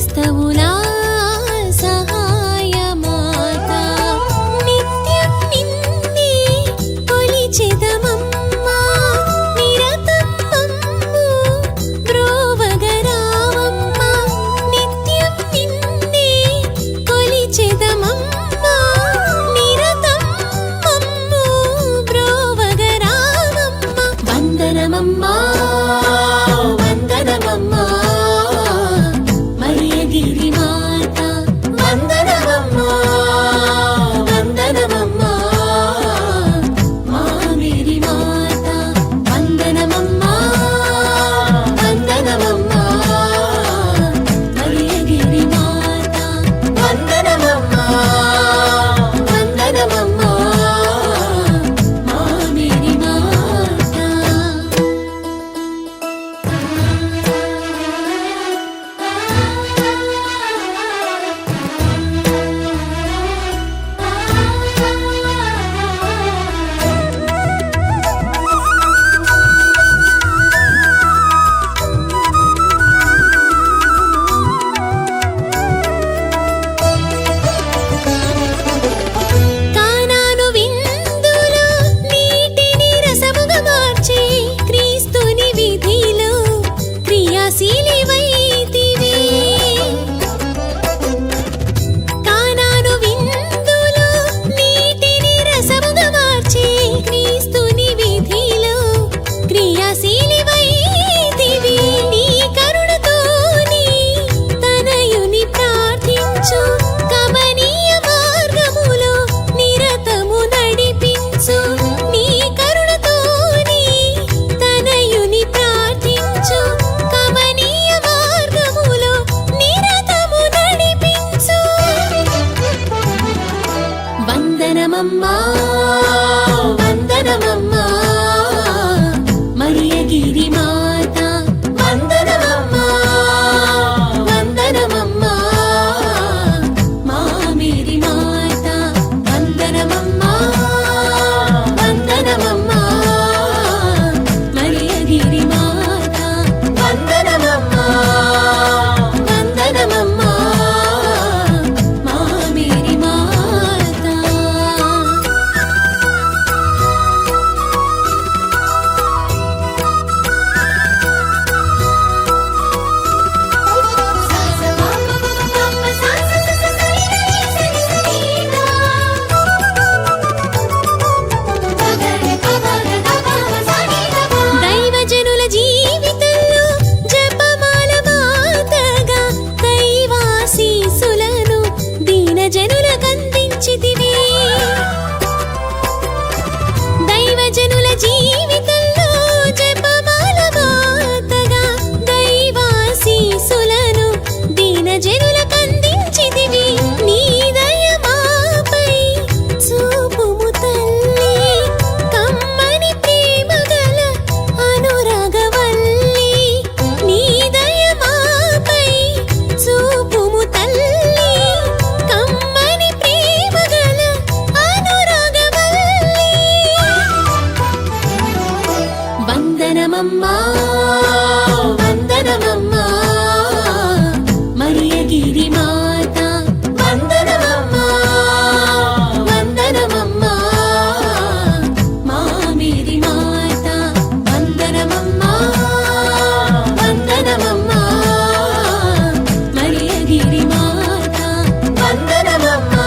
క్రైస్తవులా సహాయమాత నిత్యం నిన్నే కొలిచెదమమ్మా నిరతం మమ్ము బ్రోవగరావమ్మా నిత్యం నిన్నే కొలిచెదమమ్మా నిరతం మమ్ము బ్రోవగరావమ్మా వందనమమ్మా వందనమమ్మా మరియగిరి మాత వందనమమ్మా వందనమమ్మా మామిరి మాత వందనమమ్మా వందనమమ్మా మరియగిరి మాత వందనమమ్మా వందనమమ్మా మామిరి మాత కానాను విందులో నీటిని రసముగా మార్చి క్రీస్తుని విధిలో క్రియాశీలివైతివి కానాను విందులో నీటిని రసముగా మార్చి క్రీస్తుని విధిలో క్రియాశీలివైతివి నీ కరుణతోని తనయుని ప్రార్థించు కమనీయ మార్గములో నిరతము నడిపించు నీ కరుణతోని తనయుని ప్రార్థించు కమనీయ మార్గములో నిరతము నడిపించు వందనమమ్మా వందనమమ్మా మరియగిరి మాత వందనమమ్మా వందనమమ్మా మామిరి మాత వందనమమ్మా వందనమమ్మా మరియగిరి మాత వందనమమ్మా వందనమమ్మా మామిరి మాత దైవజనుల జీవితంలో జపమాల మాతగా దైవాశీసులను దీనజనులకు అందించితివి దైవజనుల జీవితంలో జపమాల మాతగా దైవాశీసులను దీనజనులకు అందించితివి నీ దయ మాపై చూపుము తల్లి కమ్మని ప్రేమ గల అనురాగవల్లి నీ దయ మాపై చూపుము తల్లి కమ్మని ప్రేమ గల అనురాగవల్లి వందనమమ్మా వందనమమ్మా మరియగిరి మాత వందనమమ్మా వందనమమ్మా మామిరి మాత వందనమమ్మా వందనమమ్మా మరియగిరి మాత వందనమమ్మా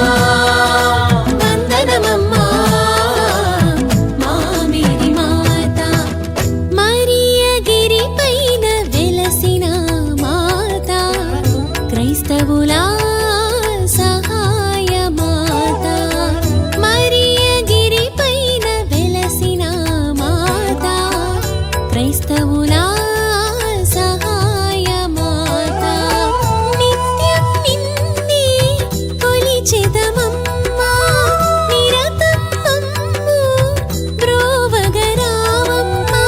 వందనమమ్మా మామిరి మాత మరియగిరి పైన వెలసిన మాత క్రైస్తవులా సహాయమాత మరియగిరి పైన వెలసిన మాత క్రైస్తవులా సహాయమాత నిత్యం నిన్నే కొలిచెదమమ్మా నిరతం మమ్ము బ్రోవగరావమ్మా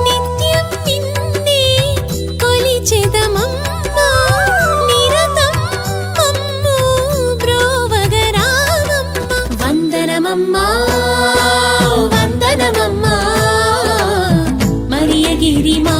నిత్యం నిన్నే కొలిచెదమమ్మా నిరతం మమ్ము బ్రోవగరావమ్మా వందనమమ్మా వందనమమ్మా మరియగిరి మా